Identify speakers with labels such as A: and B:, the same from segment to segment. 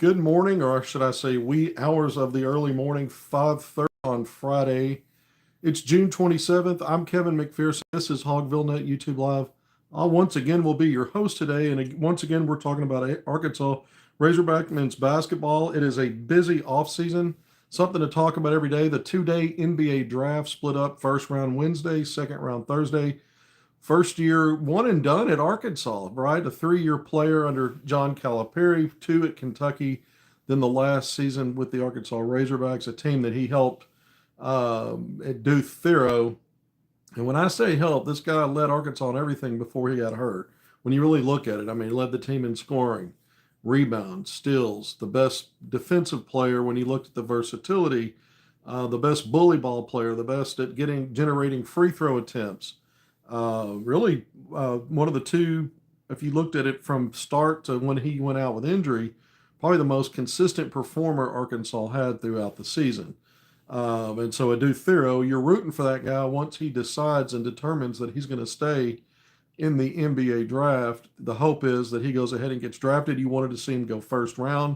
A: Good morning, or should I say, wee hours of the early morning, 5:30 on Friday. It's June 27th. I'm Kevin McPherson. This is HogvilleNET YouTube Live. I once again will be your host today, and once again we're talking about Arkansas Razorback men's basketball. It is a busy offseason, something to talk about every day. The two-day NBA draft split up: first round Wednesday, second round Thursday. First year, one and done at Arkansas, right? A 3-year player under John Calipari, two at Kentucky, then the last season with the Arkansas Razorbacks, a team that he helped at Thiero. And when I say help, this guy led Arkansas in everything before he got hurt. When you really look at it, I mean, he led the team in scoring, rebounds, steals, the best defensive player when you looked at the versatility, the best bully ball player, the best at generating free throw attempts. Really, one of the two, if you looked at it from start to when he went out with injury, probably the most consistent performer Arkansas had throughout the season. And so Adou Thiero, you're rooting for that guy once he decides and determines that he's going to stay in the NBA draft. The hope is that he goes ahead and gets drafted. You wanted to see him go first round.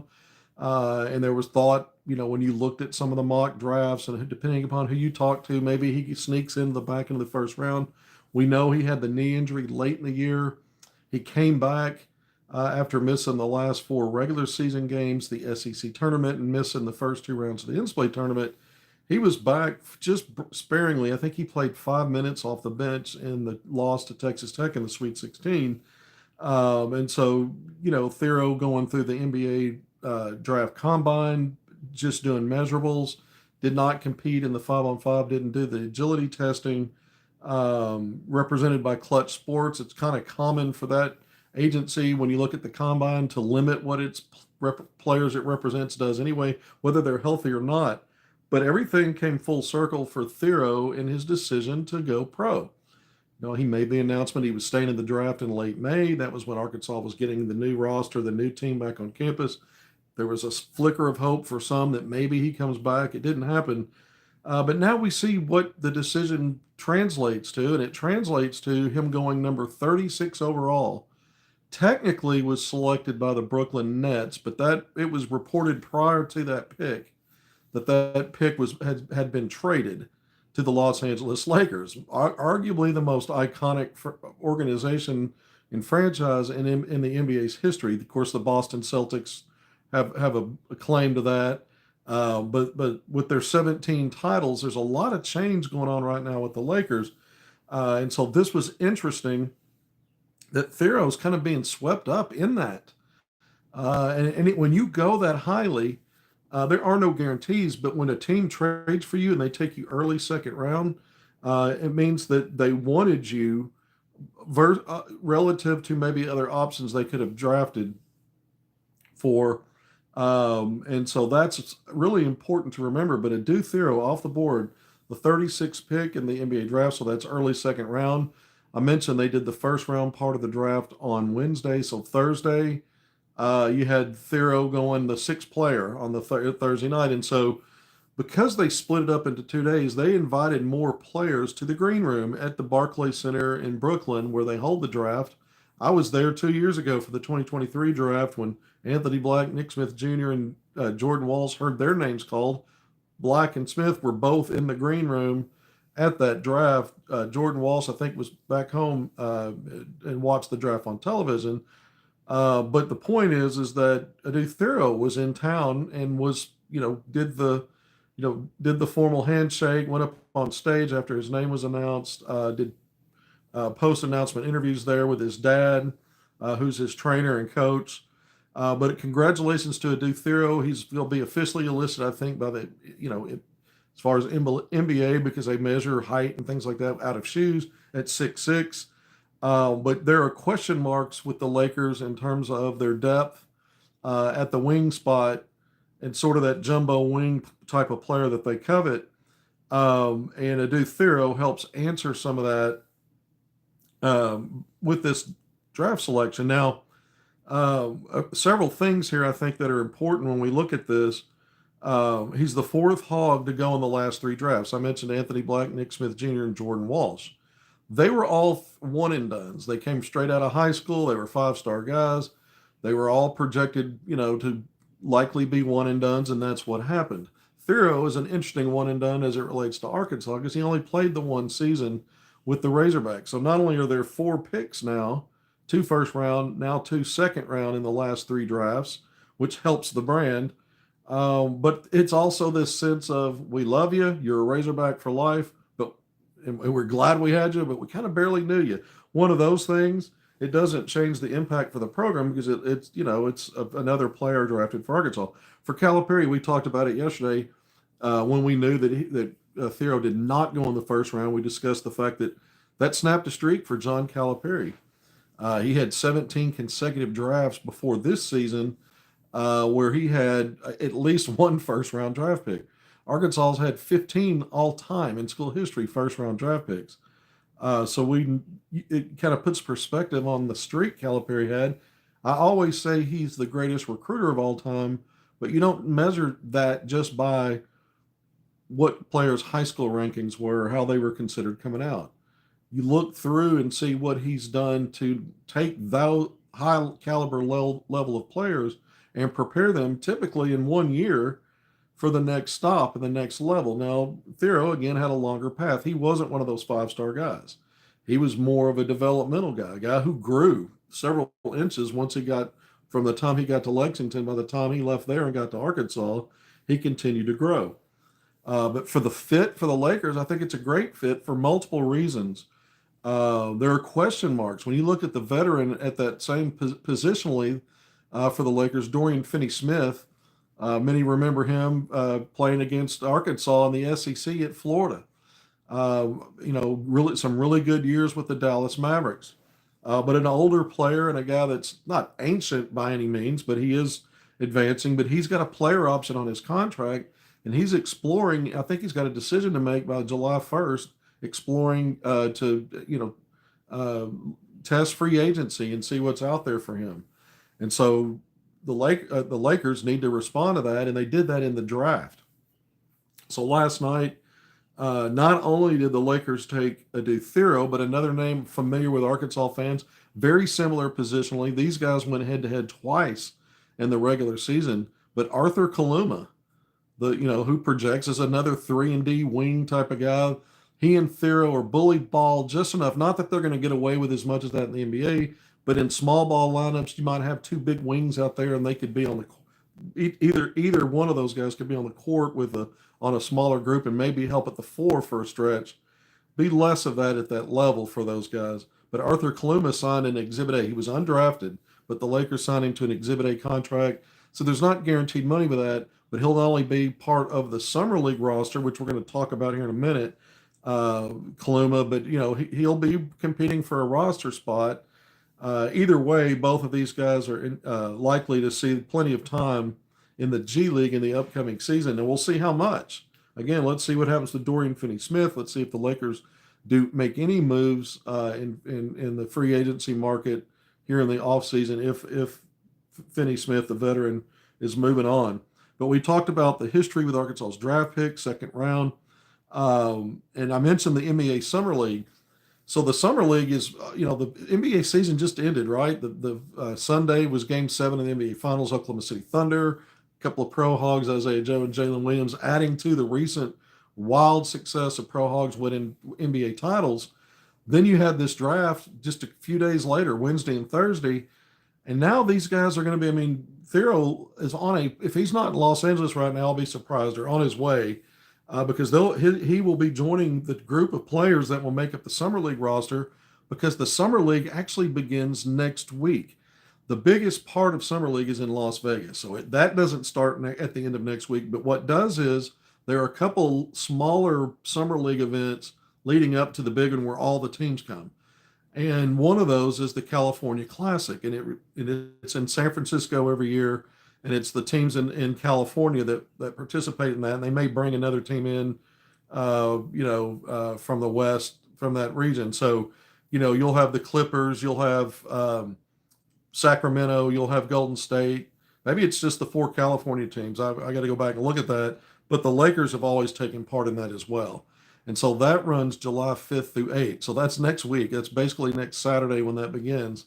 A: And there was thought, when you looked at some of the mock drafts and depending upon who you talk to, maybe he sneaks into the back into the first round. We know he had the knee injury late in the year. He came back after missing the last 4 regular season games, the SEC tournament, and missing the first 2 rounds of the in-play tournament. He was back just sparingly. I think he played 5 minutes off the bench in the loss to Texas Tech in the Sweet 16. And so, Thiero going through the NBA draft combine, just doing measurables, did not compete in the 5-on-5, didn't do the agility testing. Represented by Clutch Sports. It's kind of common for that agency, when you look at the combine, to limit what its players it represents does anyway, whether they're healthy or not. But everything came full circle for Thiero in his decision to go pro. He made the announcement he was staying in the draft in late May. That was when Arkansas was getting the new roster, the new team back on campus. There was a flicker of hope for some that maybe he comes back. It didn't happen. But now we see what the decision translates to, and it translates to him going number 36 overall. Technically was selected by the Brooklyn Nets, but that it was reported prior to that pick that pick had been traded to the Los Angeles Lakers, arguably the most iconic organization and franchise in the NBA's history. Of course, the Boston Celtics have a claim to that. But with their 17 titles, there's a lot of change going on right now with the Lakers. And so this was interesting that Thiero's kind of being swept up in that. When you go that highly, there are no guarantees, but when a team trades for you and they take you early second round, it means that they wanted you relative to maybe other options they could have drafted for. And so that's really important to remember. But Adou Thiero off the board, the 36th pick in the NBA draft, so that's early second round. I mentioned they did the first round part of the draft on Wednesday, so Thursday you had Thiero going the 6th player on the Thursday night. And so because they split it up into 2 days, they invited more players to the green room at the Barclays Center in Brooklyn where they hold the draft. I was there 2 years ago for the 2023 draft when Anthony Black, Nick Smith Jr., and Jordan Walsh heard their names called. Black and Smith were both in the green room at that draft. Jordan Walsh, I think, was back home and watched the draft on television. But the point is that Adou Thiero was in town and was, did the formal handshake, went up on stage after his name was announced, did post-announcement interviews there with his dad, who's his trainer and coach. But congratulations to Adou Thiero. He'll be officially enlisted, I think, by the, as far as NBA, because they measure height and things like that out of shoes at 6'6". But there are question marks with the Lakers in terms of their depth at the wing spot and sort of that jumbo wing type of player that they covet. And Adou Thiero helps answer some of that with this draft selection. Now, several things here I think that are important when we look at this. He's the 4th Hog to go in the last 3 drafts. I mentioned Anthony Black, Nick Smith Jr., and Jordan Walsh. They were all one and dones. They came straight out of high school. They were 5-star guys. They were all projected, to likely be one and dones, and that's what happened. Thiero is an interesting one and done as it relates to Arkansas because he only played the one season with the Razorbacks. So not only are there 4 picks now, 2 first round, now 2 second round in the last 3 drafts, which helps the brand. But it's also this sense of we love you, you're a Razorback for life, but and we're glad we had you, but we kind of barely knew you. One of those things. It doesn't change the impact for the program because it's another player drafted for Arkansas. For Calipari, we talked about it yesterday when we knew that Thiero did not go in the first round. We discussed the fact that snapped a streak for John Calipari. He had 17 consecutive drafts before this season where he had at least one first-round draft pick. Arkansas's had 15 all-time in school history first-round draft picks. So it kind of puts perspective on the streak Calipari had. I always say he's the greatest recruiter of all time, but you don't measure that just by what players' high school rankings were or how they were considered coming out. You look through and see what he's done to take that high caliber level of players and prepare them typically in 1 year for the next stop and the next level. Now, Thiero, again, had a longer path. He wasn't one of those 5-star guys. He was more of a developmental guy, a guy who grew several inches once he got, from the time he got to Lexington, by the time he left there and got to Arkansas, he continued to grow. But for the fit for the Lakers, I think it's a great fit for multiple reasons. There are question marks. When you look at the veteran at that same positionally for the Lakers, Dorian Finney-Smith, many remember him playing against Arkansas in the SEC at Florida. Really some really good years with the Dallas Mavericks. But an older player and a guy that's not ancient by any means, but he is advancing. But he's got a player option on his contract, and he's exploring. I think he's got a decision to make by July 1st, exploring to test free agency and see what's out there for him. And so the Lakers need to respond to that, and they did that in the draft. So last night, not only did the Lakers take Adou Thiero, but another name familiar with Arkansas fans, very similar positionally. These guys went head-to-head twice in the regular season, but Arthur Kaluma, who projects as another 3-and-D wing type of guy, he and Thiero are bullied ball just enough. Not that they're going to get away with as much as that in the NBA, but in small ball lineups, you might have 2 big wings out there, and they could be on the either one of those guys could be on the court on a smaller group and maybe help at the 4 for a stretch. Be less of that at that level for those guys. But Arthur Kaluma signed an Exhibit A. He was undrafted, but the Lakers signed him to an Exhibit A contract. So there's not guaranteed money with that, but he'll not only be part of the Summer League roster, which we're going to talk about here in a minute, Kaluma, but he'll be competing for a roster spot. Either way, both of these guys are likely to see plenty of time in the G League in the upcoming season, and we'll see how much. Again, let's see what happens to Dorian Finney-Smith. Let's see if the Lakers do make any moves in the free agency market here in the offseason if Finney-Smith, the veteran, is moving on. But we talked about the history with Arkansas's draft pick, second round, and I mentioned the NBA Summer League. So the Summer League is, the NBA season just ended, right? The Sunday was Game 7 of the NBA Finals, Oklahoma City Thunder, a couple of Pro Hogs, Isaiah Joe and Jalen Williams, adding to the recent wild success of Pro Hogs winning NBA titles. Then you had this draft just a few days later, Wednesday and Thursday, and now these guys are going to be, Thiero is if he's not in Los Angeles right now, I'll be surprised, or on his way. Because he will be joining the group of players that will make up the Summer League roster, because the Summer League actually begins next week. The biggest part of Summer League is in Las Vegas, so that doesn't start at the end of next week. But what does is there are a couple smaller Summer League events leading up to the big one where all the teams come. And one of those is the California Classic, and it's in San Francisco every year. And it's the teams in California that participate in that. And they may bring another team in, from the West, from that region. So, you'll have the Clippers, you'll have Sacramento, you'll have Golden State. Maybe it's just the 4 California teams. I got to go back and look at that. But the Lakers have always taken part in that as well. And so that runs July 5th through 8th. So that's next week. That's basically next Saturday when that begins.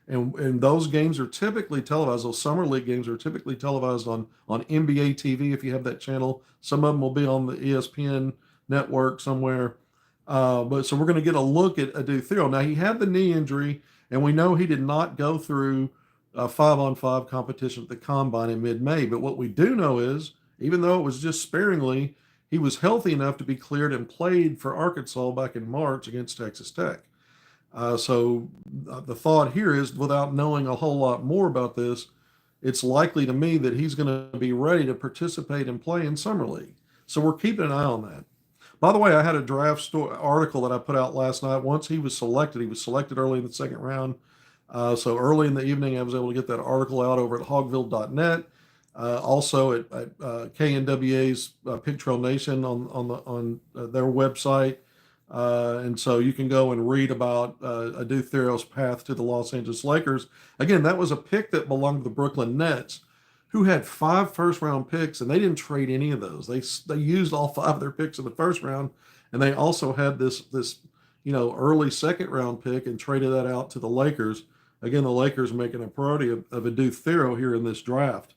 A: And those games are typically televised. Those summer league games are typically televised on NBA TV if you have that channel. Some of them will be on the ESPN network somewhere. But so we're going to get a look at Adou Thiero. Now he had the knee injury, and we know he did not go through a 5-on-5 competition at the combine in mid-May. But what we do know is, even though it was just sparingly, he was healthy enough to be cleared and played for Arkansas back in March against Texas Tech. So the thought here is, without knowing a whole lot more about this, it's likely to me that he's going to be ready to participate and play in summer league. So we're keeping an eye on that. By the way, I had a draft article that I put out last night. Once he was selected early in the second round. So early in the evening, I was able to get that article out over at HogvilleNET. Also at KNWA's Pig Trail Nation on their website. And so you can go and read about Adou Thiero's path to the Los Angeles Lakers. Again, that was a pick that belonged to the Brooklyn Nets, who had 5 first-round picks, and they didn't trade any of those. They used all 5 of their picks in the first round, and they also had this early second-round pick and traded that out to the Lakers. Again, the Lakers making a priority of Adou Thiero here in this draft.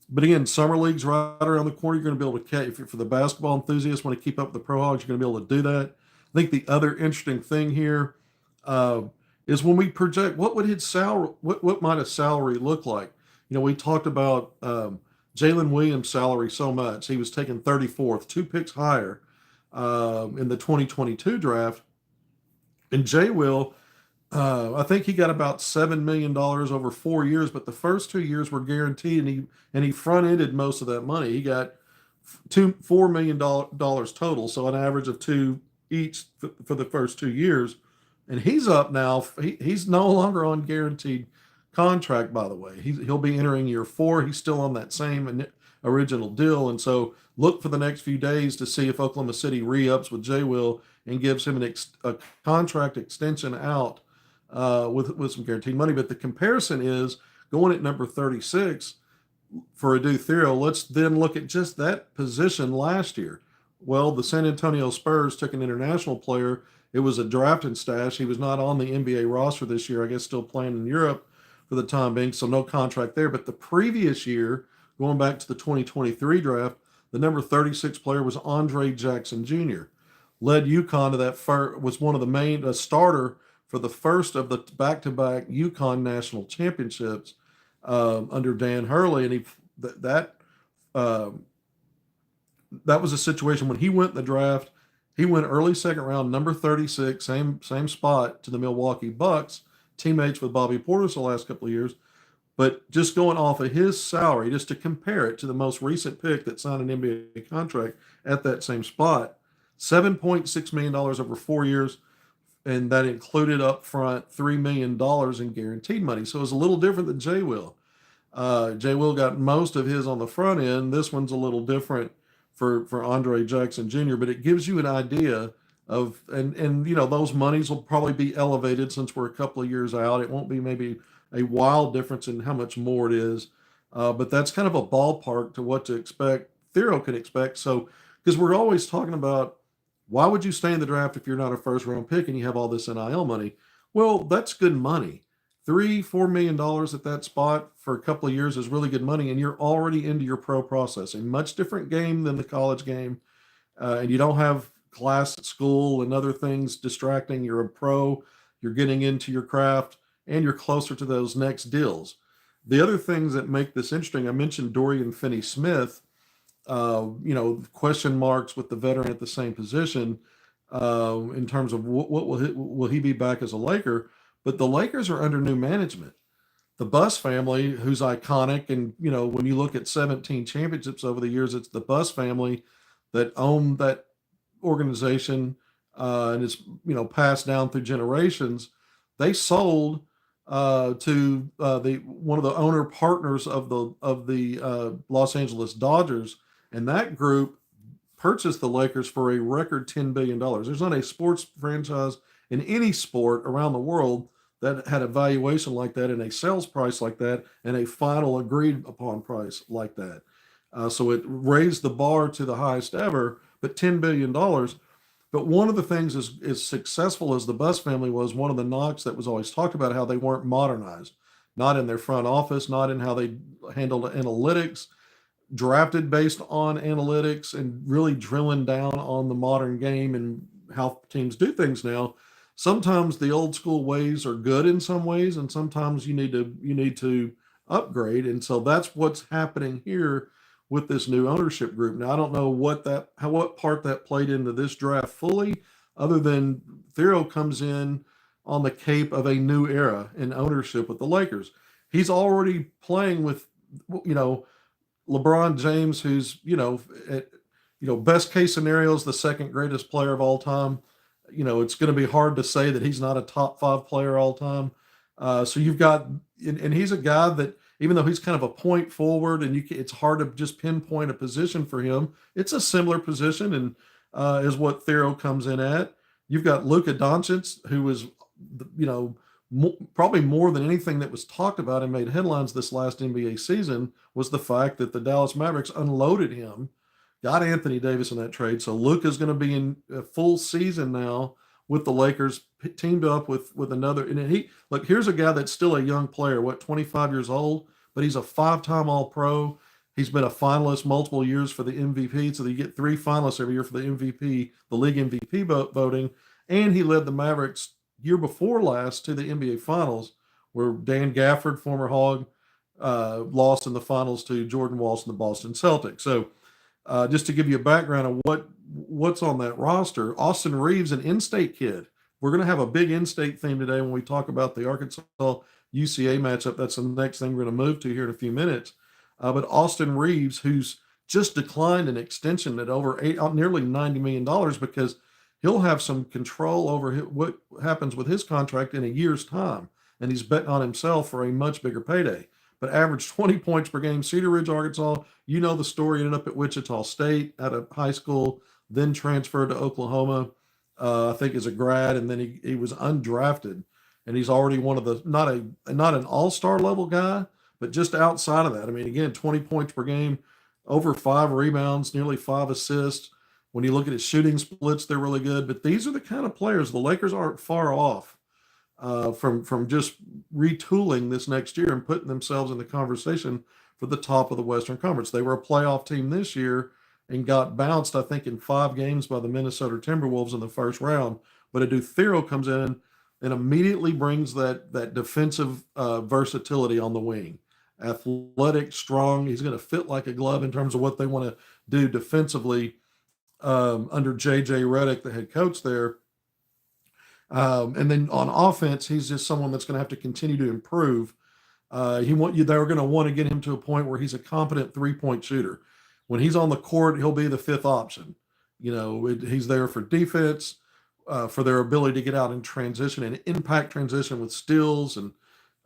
A: But again, summer league's right around the corner. You're going to be able to, if you're for the basketball enthusiasts, want to keep up with the Pro Hogs, you're going to be able to do that. I think the other interesting thing here is when we project what would his salary, what might a salary look like. We talked about Jalen Williams' salary so much. He was taken 34th, 2 picks higher in the 2022 draft. And J. Will, I think he got about $7 million over 4 years, but the first 2 years were guaranteed, and he front-ended most of that money. He got $4 million total, so an average of 2 each for the first 2 years. And he's up now. He's no longer on guaranteed contract, by the way. He'll be entering year 4. He's still on that same original deal, and so look for the next few days to see if Oklahoma City re-ups with J. Will and gives him a contract extension out with some guaranteed money. But the comparison is going at number 36 for Adou Thiero. Let's then look at just that position last year. Well, the San Antonio Spurs took an international player. It was a draft and stash. He was not on the NBA roster this year, I guess still playing in Europe for the time being, so no contract there. But the previous year, going back to the 2023 draft, the number 36 player was Andre Jackson Jr. Led UConn to that was one of the main starter for the first of the back-to-back UConn national championships under Dan Hurley, and that was a situation when he went in the draft. He went early second round, number 36, same spot to the Milwaukee Bucks, teammates with Bobby Portis the last couple of years. But just going off of his salary, just to compare it to the most recent pick that signed an NBA contract at that same spot, $7.6 million over 4 years, and that included up front $3 million in guaranteed money. So it was a little different than J. Will. J. Will got most of his on the front end. This one's a little different for Andre Jackson Jr., but it gives you an idea of, and those monies will probably be elevated since we're a couple of years out. It won't be maybe a wild difference in how much more it is, but that's kind of a ballpark to what to expect. Thiero could expect. So, because we're always talking about, why would you stay in the draft if you're not a first round pick and you have all this NIL money? Well, that's good money. $3-4 million at that spot for a couple of years is really good money, and you're already into your pro process. A much different game than the college game, and you don't have class at school and other things distracting. You're a pro, you're getting into your craft, and you're closer to those next deals. The other things that make this interesting, I mentioned Dorian Finney-Smith, question marks with the veteran at the same position in terms of what will he be back as a Laker? But the Lakers are under new management. The Buss family, who's iconic, and when you look at 17 championships over the years, it's the Buss family that owned that organization, and it's passed down through generations. They sold to one of the owner partners of the Los Angeles Dodgers, and that group purchased the Lakers for a record $10 billion. There's not a sports franchise in any sport around the world that had a valuation like that and a sales price like that and a final agreed upon price like that. So it raised the bar to the highest ever, but $10 billion. But But one of the things is, as successful as the Buss family was, one of the knocks that was always talked about how they weren't modernized, not in their front office, not in how they handled analytics, drafted based on analytics, and really drilling down on the modern game and how teams do things now. Sometimes the old school ways are good in some ways, and sometimes you need to upgrade. And so that's what's happening here with this new ownership group. Now I don't know what part that played into this draft fully, other than Thiero comes in on the cape of a new era in ownership with the Lakers. He's already playing with, you know, LeBron James, who's, best case scenario is the second greatest player of all time. It's going to be hard to say that he's not a top five player all time. So you've got, and he's a guy that, even though he's kind of a point forward, and it's hard to just pinpoint a position for him. It's a similar position, and is what Thiero comes in at. You've got Luka Doncic, who was, probably more than anything that was talked about and made headlines this last NBA season was the fact that the Dallas Mavericks unloaded him, got Anthony Davis in that trade. So Luka's going to be in a full season now with the Lakers, teamed up with another. And here's a guy that's still a young player, 25 years old, but he's a 5-time All-Pro. He's been a finalist multiple years for the MVP. So you get 3 finalists every year for the MVP, the league MVP voting. And he led the Mavericks year before last to the NBA Finals, where Dan Gafford, former Hog, lost in the finals to Jordan Walsh and the Boston Celtics. So just to give you a background of what's on that roster, Austin Reeves, an in-state kid. We're going to have a big in-state theme today when we talk about the Arkansas-UCA matchup. That's the next thing we're going to move to here in a few minutes. But Austin Reeves, who's just declined an extension at over nearly $90 million, because he'll have some control over what happens with his contract in a year's time. And he's betting on himself for a much bigger payday. But averaged 20 points per game, Cedar Ridge, Arkansas. You know the story, ended up at Wichita State out of high school, then transferred to Oklahoma, I think as a grad, and then he was undrafted. And he's already one of the, not an all-star level guy, but just outside of that. I mean, again, 20 points per game, over 5 rebounds, nearly 5 assists. When you look at his shooting splits, they're really good. But these are the kind of players, the Lakers aren't far off from just retooling this next year and putting themselves in the conversation for the top of the Western Conference. They were a playoff team this year and got bounced, I think, in 5 games by the Minnesota Timberwolves in the first round. But Adou Thiero comes in and immediately brings that defensive versatility on the wing. Athletic, strong. He's going to fit like a glove in terms of what they want to do defensively under J.J. Redick, the head coach there. And then on offense, he's just someone that's going to have to continue to improve. They're going to want to get him to a point where he's a competent 3-point shooter. When he's on the court, he'll be the 5th option. He's there for defense, for their ability to get out in transition and impact transition with steals and,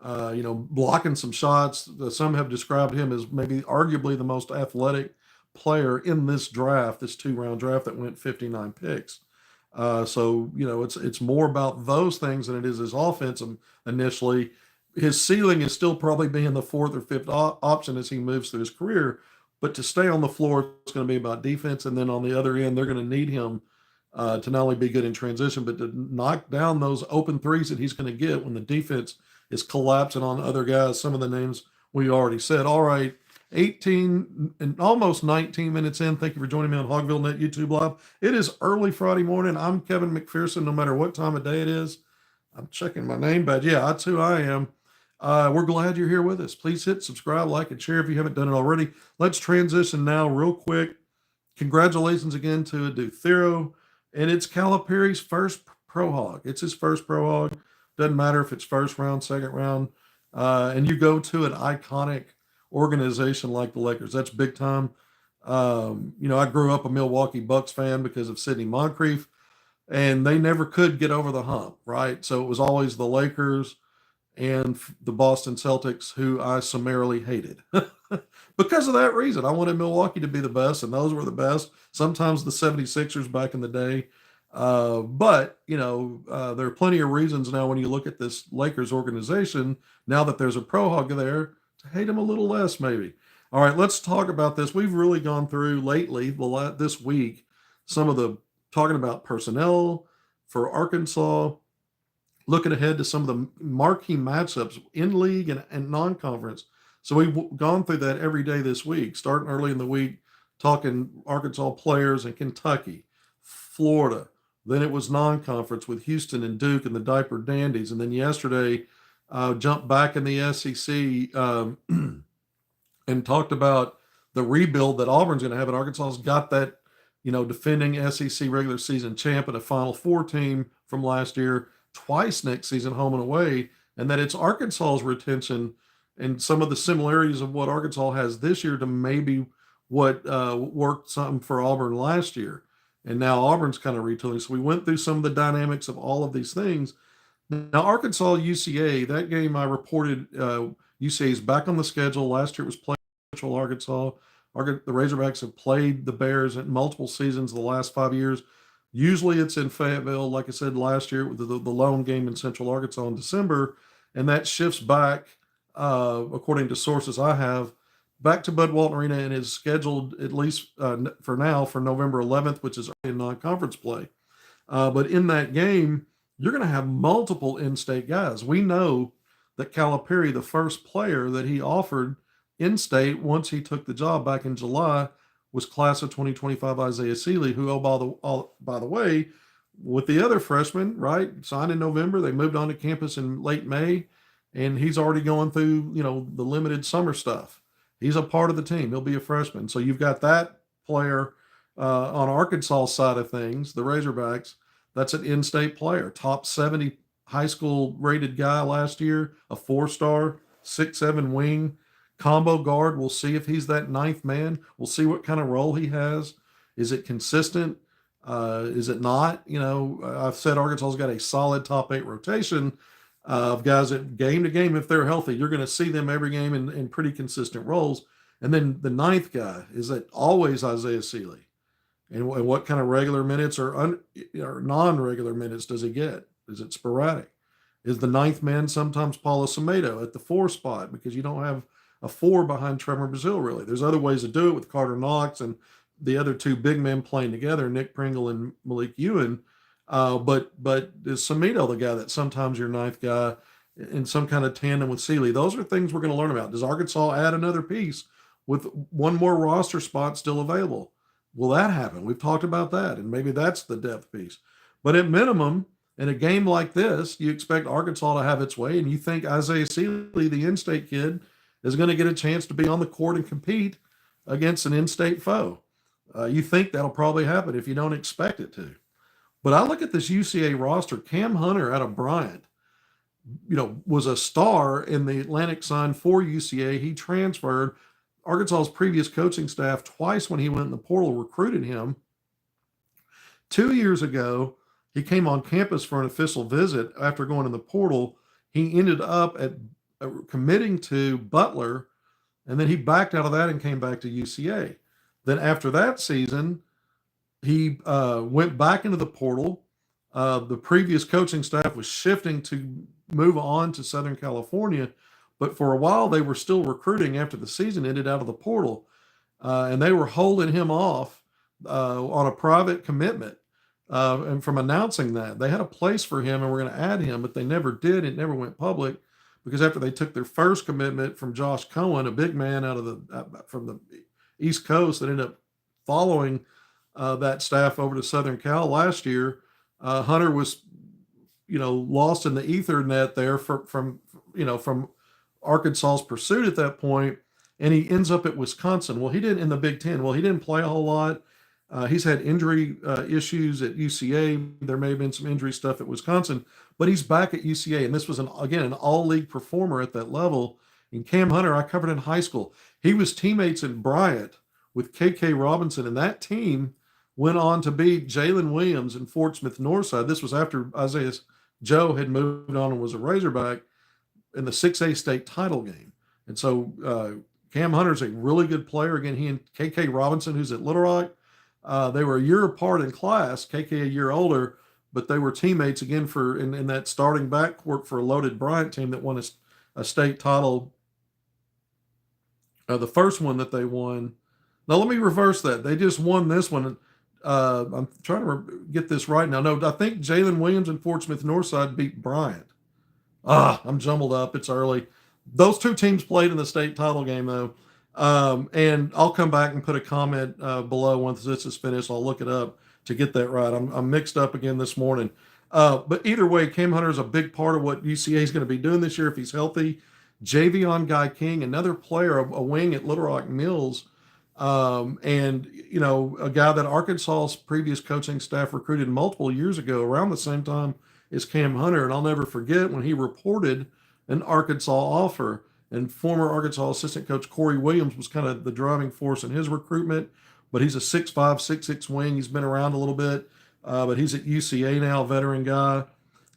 A: blocking some shots. Some have described him as maybe arguably the most athletic player in this draft, this 2-round draft that went 59 picks. So it's more about those things than it is his offense initially. His ceiling is still probably being the 4th or 5th option as he moves through his career. But to stay on the floor, it's going to be about defense. And then on the other end, they're going to need him to not only be good in transition, but to knock down those open threes that he's going to get when the defense is collapsing on other guys. Some of the names we already said. All right, 18 and almost 19 minutes in. Thank you for joining me on HogvilleNET YouTube Live. It is early Friday morning. I'm Kevin McPherson, no matter what time of day it is. I'm checking my name badge. Yeah, that's who I am. We're glad you're here with us. Please hit subscribe, like, and share if you haven't done it already. Let's transition now real quick. Congratulations again to Adou Thiero. And it's Calipari's first Pro Hog. It's his first Pro Hog. Doesn't matter if it's first round, second round. And you go to an iconic organization like the Lakers. That's big time. I grew up a Milwaukee Bucks fan because of Sidney Moncrief, and they never could get over the hump, right? So it was always the Lakers and the Boston Celtics, who I summarily hated. Because of that reason, I wanted Milwaukee to be the best, and those were the best. Sometimes the 76ers back in the day. But there are plenty of reasons now when you look at this Lakers organization, now that there's a Pro Hog there, to hate them a little less maybe. All right, let's talk about this. We've really gone through lately, this week, some of the talking about personnel for Arkansas, looking ahead to some of the marquee matchups in league and non-conference. So we've gone through that every day this week, starting early in the week, talking Arkansas players in Kentucky, Florida. Then it was non-conference with Houston and Duke and the Diaper Dandies. And then yesterday, jumped back in the SEC and talked about the rebuild that Auburn's going to have. And Arkansas's got that, defending SEC regular season champ and a Final Four team from last year twice next season, home and away, and that it's Arkansas's retention and some of the similarities of what Arkansas has this year to maybe what worked something for Auburn last year. And now Auburn's kind of retooling. So we went through some of the dynamics of all of these things. Now, Arkansas-UCA, that game I reported, UCA is back on the schedule. Last year it was played in Central Arkansas. The Razorbacks have played the Bears in multiple seasons the last 5 years. Usually it's in Fayetteville. Like I said, last year with the lone game in Central Arkansas in December, and that shifts back, according to sources I have, back to Bud Walton Arena and is scheduled at least for now for November 11th, which is in non-conference play. But in that game, you're going to have multiple in-state guys. We know that Calipari, the first player that he offered in-state once he took the job back in July, was class of 2025 Isaiah Seeley, who, by the way, with the other freshmen, right, signed in November, they moved onto campus in late May, and he's already going through, the limited summer stuff. He's a part of the team. He'll be a freshman. So you've got that player on Arkansas side of things, the Razorbacks. That's an in-state player, top 70 high school rated guy last year, a 4-star, 6'7" wing, combo guard. We'll see if he's that ninth man. We'll see what kind of role he has. Is it consistent? Is it not? I've said Arkansas's got a solid top 8 rotation of guys that game to game, if they're healthy, you're going to see them every game in pretty consistent roles. And then the ninth guy, is it always Isaiah Seeley? And what kind of regular minutes or non-regular minutes does he get? Is it sporadic? Is the ninth man sometimes Paulo Semedo at the 4 spot because you don't have a 4 behind Trevor Brazile, really? There's other ways to do it with Carter Knox and the other 2 big men playing together, Nick Pringle and Malik Ewan. But is Semedo the guy that sometimes your ninth guy in some kind of tandem with Seeley? Those are things we're going to learn about. Does Arkansas add another piece with one more roster spot still available? Will that happen? We've talked about that, and maybe that's the depth piece. But at minimum, in a game like this, you expect Arkansas to have its way, and you think Isaiah Seeley, the in-state kid, is going to get a chance to be on the court and compete against an in-state foe. You think that'll probably happen if you don't expect it to. But I look at this UCA roster. Cam Hunter out of Bryant, was a star in the Atlantic Sun for UCA. He transferred. Arkansas's previous coaching staff, twice when he went in the portal, recruited him. 2 years ago, he came on campus for an official visit after going in the portal. He ended up at committing to Butler, and then he backed out of that and came back to UCA. Then after that season, he went back into the portal. The previous coaching staff was shifting to move on to Southern California, but for a while they were still recruiting after the season ended out of the portal, and they were holding him off on a private commitment. And from announcing that, they had a place for him and were going to add him, but they never did. It never went public because after they took their first commitment from Josh Cohen, a big man out of from the East Coast that ended up following that staff over to Southern Cal last year, Hunter was, lost in the Ethernet there from Arkansas's pursuit at that point, and he ends up at Wisconsin. Well, he didn't in the Big Ten. Well, he didn't play a whole lot. He's had injury issues at UCA. There may have been some injury stuff at Wisconsin, but he's back at UCA, and this was an all-league performer at that level. And Cam Hunter, I covered in high school. He was teammates in Bryant with KK Robinson, and that team went on to beat Jalen Williams and Fort Smith Northside. This was after Isaiah Joe had moved on and was a Razorback in the 6A state title game. And so Cam Hunter's a really good player. Again, he and KK Robinson, who's at Little Rock, they were a year apart in class, KK a year older, but they were teammates again in that starting backcourt for a loaded Bryant team that won a state title. The first one that they won. Now let me reverse that. They just won this one I'm trying to get this right now. No, I think Jalen Williams and Fort Smith Northside beat Bryant. I'm jumbled up. It's early. Those two teams played in the state title game, though. And I'll come back and put a comment below once this is finished. I'll look it up to get that right. I'm mixed up again this morning. But either way, Cam Hunter is a big part of what UCA is going to be doing this year if he's healthy. Javion Guy King, another player, a wing at Little Rock Mills, and a guy that Arkansas's previous coaching staff recruited multiple years ago, around the same time as Cam Hunter. And I'll never forget when he reported an Arkansas offer. And former Arkansas assistant coach Corey Williams was kind of the driving force in his recruitment. But he's a 6'5", 6'6" wing. He's been around a little bit, but he's at UCA now, veteran guy.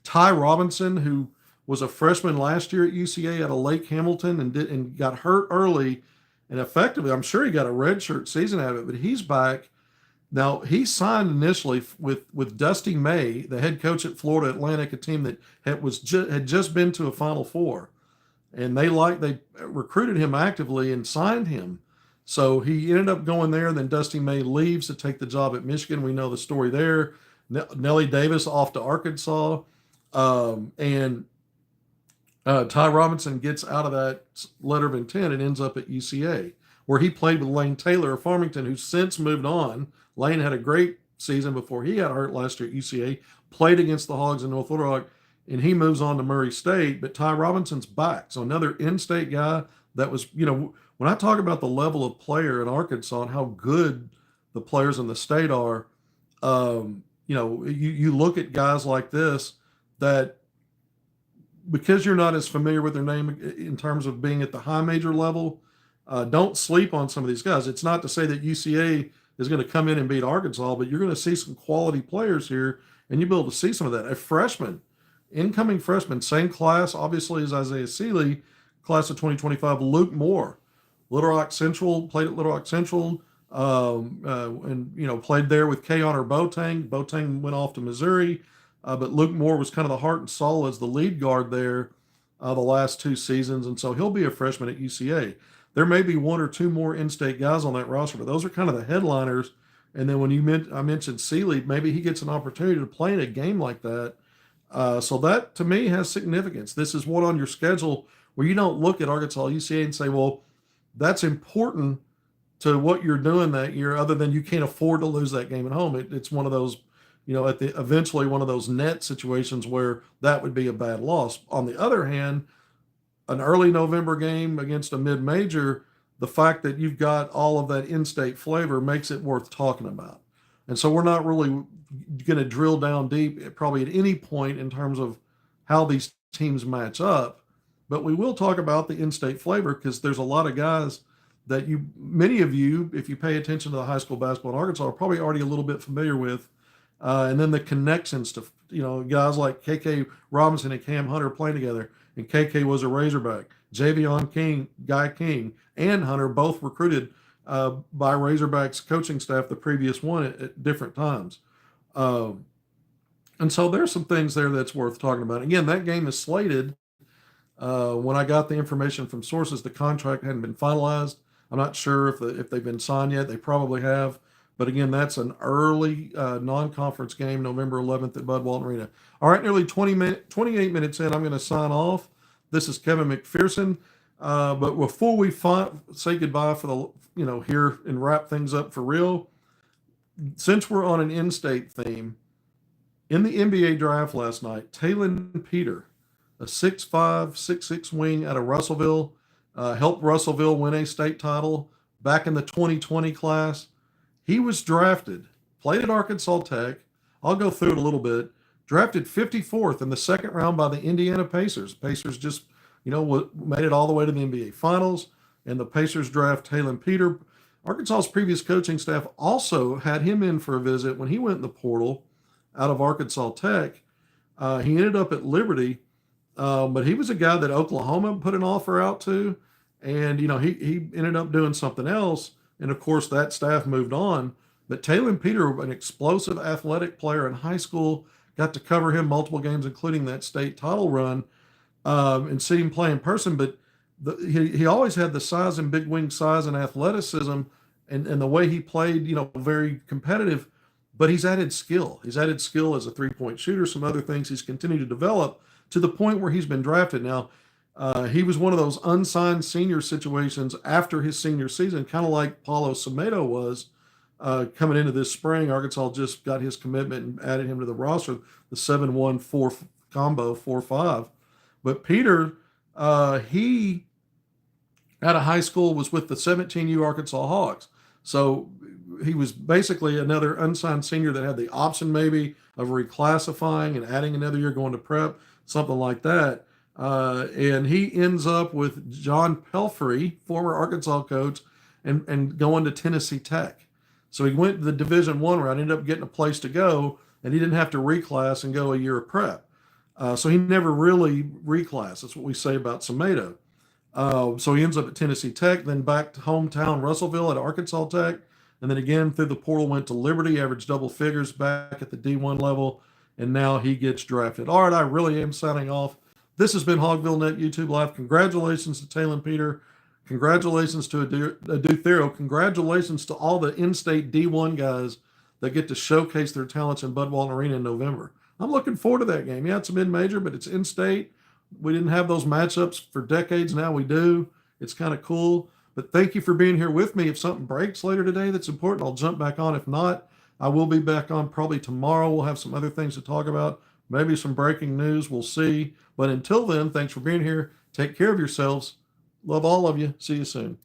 A: Ty Robinson, who was a freshman last year at UCA out of Lake Hamilton and got hurt early, and effectively, I'm sure he got a redshirt season out of it, but he's back. Now, he signed initially with Dusty May, the head coach at Florida Atlantic, a team that had just been to a Final Four. And they recruited him actively and signed him. So he ended up going there, and then Dusty May leaves to take the job at Michigan. We know the story there. Nellie Davis off to Arkansas. And Ty Robinson gets out of that letter of intent and ends up at UCA, where he played with Lane Taylor of Farmington, who's since moved on. Lane had a great season before he got hurt last year at UCA, played against the Hogs in North Little Rock, and he moves on to Murray State. But Ty Robinson's back. So another in-state guy that was, when I talk about the level of player in Arkansas and how good the players in the state are, you look at guys like this that, because you're not as familiar with their name in terms of being at the high major level, don't sleep on some of these guys. It's not to say that UCA is going to come in and beat Arkansas, but you're going to see some quality players here, and you'll be able to see some of that. A freshman, incoming freshman, same class, obviously, as Isaiah Seeley, class of 2025, Luke Moore, Little Rock Central, played at Little Rock Central, and played there with K. Honor Boateng. Boateng went off to Missouri. But Luke Moore was kind of the heart and soul as the lead guard there the last two seasons, and so he'll be a freshman at UCA. There may be one or two more in-state guys on that roster, but those are kind of the headliners. And then when I mentioned Seeley, maybe he gets an opportunity to play in a game like that. So that, to me, has significance. This is one on your schedule where you don't look at Arkansas UCA and say, well, that's important to what you're doing that year, other than you can't afford to lose that game at home. It's one of those, eventually one of those net situations where that would be a bad loss. On the other hand, an early November game against a mid-major, the fact that you've got all of that in-state flavor makes it worth talking about. And so we're not really going to drill down deep probably at any point in terms of how these teams match up, but we will talk about the in-state flavor, because there's a lot of guys that many of you, if you pay attention to the high school basketball in Arkansas, are probably already a little bit familiar with. And then the connections to, guys like KK Robinson and Cam Hunter playing together. And KK was a Razorback. Javion King, Guy King, and Hunter both recruited by Razorbacks coaching staff, the previous one, at different times. And so there's some things there that's worth talking about. Again, that game is slated. When I got the information from sources, the contract hadn't been finalized. I'm not sure if they've been signed yet. They probably have. But again, that's an early non-conference game, November 11th at Bud Walton Arena. All right, nearly 28 minutes in, I'm going to sign off. This is Kevin McPherson. But before we say goodbye for here and wrap things up for real, since we're on an in-state theme, in the NBA draft last night, Talon Peter, a 6'5", 6'6" wing out of Russellville, helped Russellville win a state title back in the 2020 class. He was drafted, played at Arkansas Tech. I'll go through it a little bit. Drafted 54th in the second round by the Indiana Pacers. Pacers just, made it all the way to the NBA Finals, and the Pacers draft Talon Peter. Arkansas's previous coaching staff also had him in for a visit when he went in the portal out of Arkansas Tech. He ended up at Liberty, but he was a guy that Oklahoma put an offer out to, and, he ended up doing something else. And of course, that staff moved on. But Talon Peter, an explosive athletic player in high school, got to cover him multiple games, including that state title run, and see him play in person. But he always had the size and big wing size and athleticism, and the way he played, very competitive. but he's added skill. He's added skill as a three-point shooter, some other things he's continued to develop to the point where he's been drafted. Now, he was one of those unsigned senior situations after his senior season, kind of like Paulo Semedo was coming into this spring. Arkansas just got his commitment and added him to the roster, the 7-1-4 combo, 4-5. But Peter, he out of high school was with the 17U Arkansas Hogs. So he was basically another unsigned senior that had the option maybe of reclassifying and adding another year going to prep, something like that. And he ends up with John Pelfrey, former Arkansas coach, and going to Tennessee Tech. So he went to the Division I route, ended up getting a place to go, and he didn't have to reclass and go a year of prep. So he never really reclassed. That's what we say about Semedo. So he ends up at Tennessee Tech, then back to hometown Russellville at Arkansas Tech, and then again through the portal went to Liberty, averaged double figures back at the D1 level, and now he gets drafted. All right, I really am signing off. This has been HogvilleNET YouTube Live. Congratulations to Taylor and Peter. Congratulations to Adou Thiero. Congratulations to all the in-state D1 guys that get to showcase their talents in Bud Walton Arena in November. I'm looking forward to that game. Yeah, it's a mid-major, but it's in-state. We didn't have those matchups for decades. Now we do. It's kind of cool. But thank you for being here with me. If something breaks later today that's important, I'll jump back on. If not, I will be back on probably tomorrow. We'll have some other things to talk about. Maybe some breaking news. We'll see. But until then, thanks for being here. Take care of yourselves. Love all of you. See you soon.